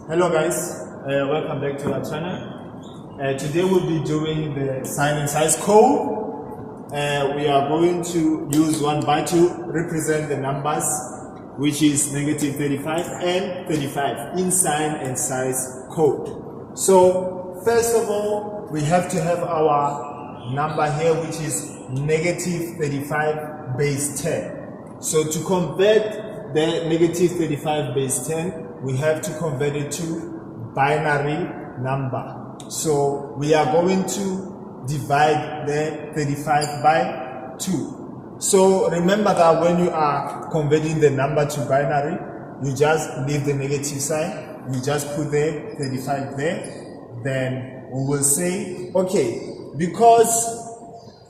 Hello guys, welcome back to our channel. Today we'll be doing the sign and size code. We are going to use 1 byte to represent the numbers, which is negative 35 and 35 in sign and size code. So first of all, we have to have our number here, which is negative 35 base 10. So to convert the negative 35 base 10, we have to convert it to binary number. So we are going to divide the 35 by 2. So remember that when you are converting the number to binary, you just leave the negative sign, you just put the 35 there, then we will say, okay, because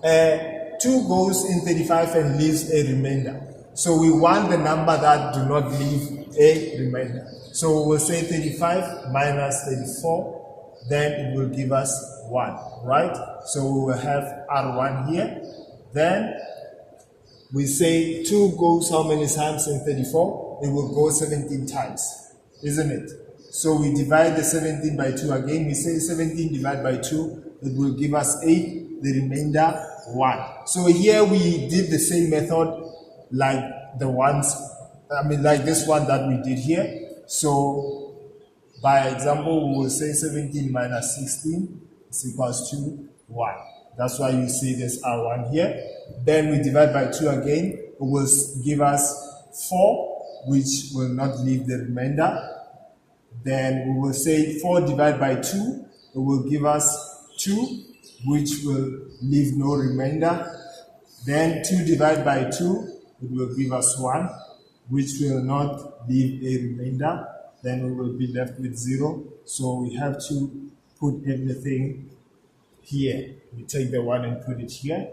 2 goes in 35 and leaves a remainder. So we want the number that do not leave a remainder. So we will say 35 minus 34, then it will give us 1, right? So we will have R1 here. Then we say 2 goes how many times in 34? It will go 17 times, isn't it? So we divide the 17 by 2 again. We say 17 divided by 2, it will give us 8, the remainder 1. So here we did the same method like the ones, like this one that we did here. So by example, we will say 17 minus 16 is equals to 1. That's why you see this R1 here. Then we divide by 2 again. It will give us 4, which will not leave the remainder. Then we will say 4 divided by 2. It will give us 2, which will leave no remainder. Then 2 divided by 2. It will give us 1, which will not leave a remainder. Then we will be left with 0. So we have to put everything here. We take the 1 and put it here.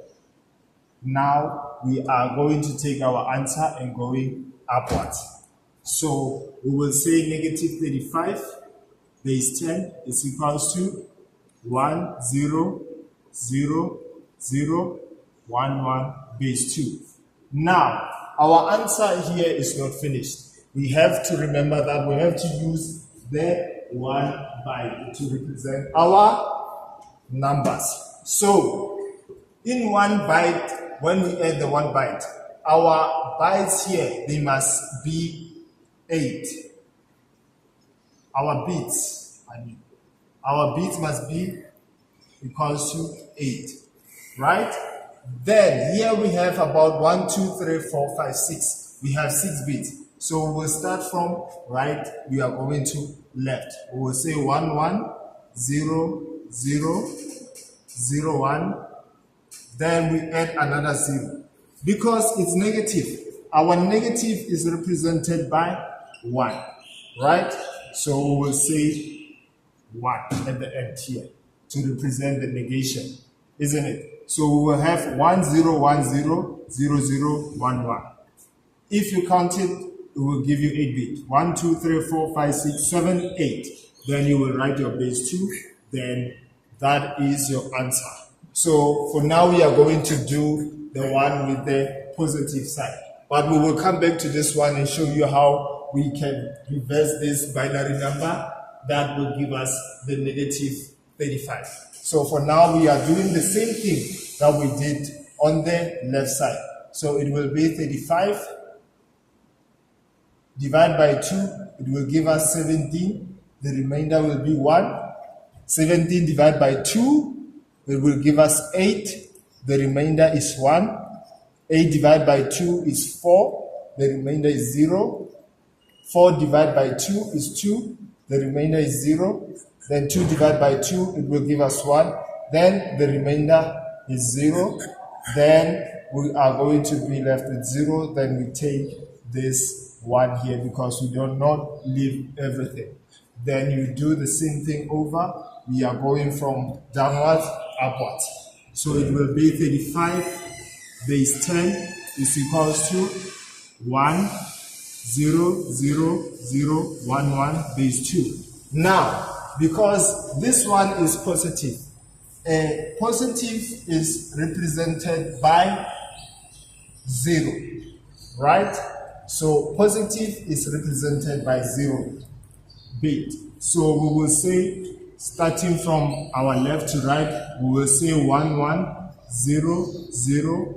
Now we are going to take our answer and going upwards. So we will say negative 35 base 10 is equals to 1, 0, 0, 0, 1, 1 base 2. Now, our answer here is not finished. We have to remember that we have to use the 1 byte to represent our numbers. So, in 1 byte, when we add the 1 byte, our bytes here, they must be 8. Our bits must be equals to 8, right? Then here we have about 1, 2, 3, 4, 5, 6. We have 6 bits. So we'll start from right, we are going to left. We will say 1, 1, 0, 0, 0, 1. Then we add another 0. Because it's negative, our negative is represented by 1, right? So we will say 1 at the end here to represent the negation, isn't it? So we will have 1, 0, 1, 0, 0, 0, 1, 1. If you count it, it will give you 8 bits. 1, 2, 3, 4, 5, 6, 7, 8. Then you will write your base 2. Then that is your answer. So for now, we are going to do the one with the positive sign. But we will come back to this one and show you how we can reverse this binary number that will give us the negative 35. So for now, we are doing the same thing that we did on the left side. So it will be 35 divided by 2. It will give us 17. The remainder will be 1. 17 divided by 2. It will give us 8. The remainder is 1. 8 divided by 2 is 4. The remainder is 0. 4 divided by 2 is 2. The remainder is 0. Then 2 divided by 2, it will give us 1. Then the remainder is 0. Then we are going to be left with 0. Then we take this 1 here because we do not leave everything. Then you do the same thing over. We are going from downwards, upwards. So it will be 35 base 10 is equals to 1, 0, 0, 0, 1, 1 base 2. Now, because this one is positive, positive is represented by 0, right? So positive is represented by 0. bit. So we will say, starting from our left to right, we will say 1 1 0 0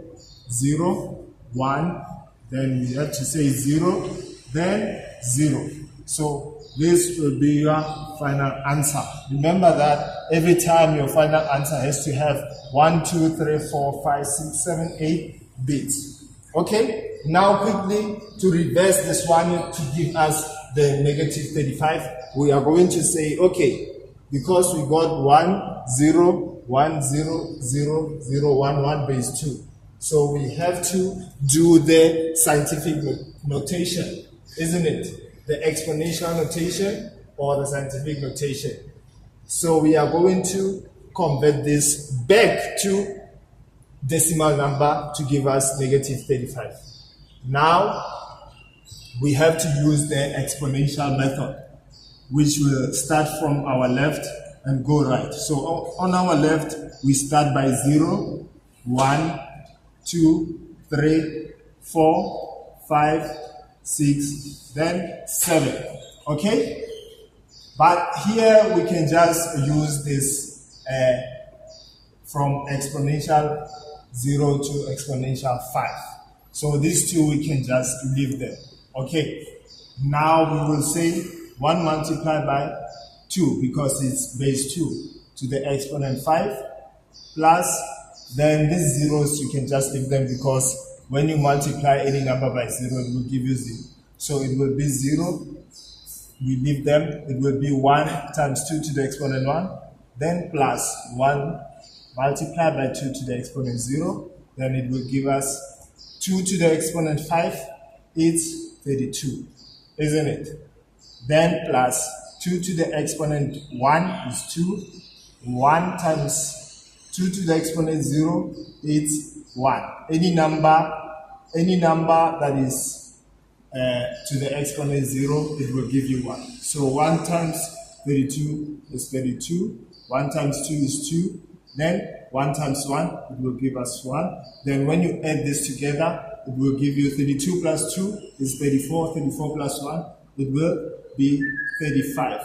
0 1. Then we have to say 0, then 0. So this will be your final answer. Remember that every time your final answer has to have 1 2 3 4 5 6 7 8 bits. Okay, now quickly to reverse this one to give us the negative 35, we are going to say, okay, because we got 1 0 1 0 0 0 1 1 base 2. So we have to do the scientific notation, isn't it? The exponential notation or the scientific notation. So we are going to convert this back to decimal number to give us negative 35. Now we have to use the exponential method, which will start from our left and go right. So on our left, we start by 0, 1, 2, 3, 4, 5, 6, then 7. Okay? But here we can just use this from exponential 0 to exponential 5. So these two we can just leave them. Okay? Now we will say 1 multiplied by 2 because it's base 2 to the exponent 5 plus, then these zeros you can just leave them because when you multiply any number by 0 it will give you 0. So it will be 0, we leave them, it will be 1 times 2 to the exponent 1, then plus 1 multiplied by 2 to the exponent 0, then it will give us 2 to the exponent 5, it's 32, isn't it? Then plus 2 to the exponent 1 is 2, 1 times 2 to the exponent 0, it's 1. Any number that is to the exponent 0, it will give you 1. So 1 times 32 is 32, 1 times 2 is 2, then 1 times 1, it will give us 1. Then when you add this together, it will give you 32 plus 2 is 34, 34 plus 1, it will be 35,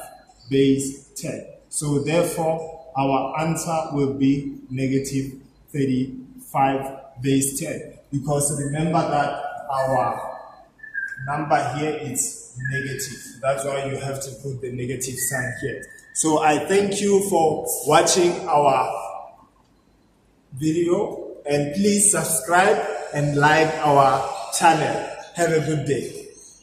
base 10. So therefore, our answer will be negative 35 base 10. Because remember that our number here is negative. That's why you have to put the negative sign here. So I thank you for watching our video, and please subscribe and like our channel. Have a good day.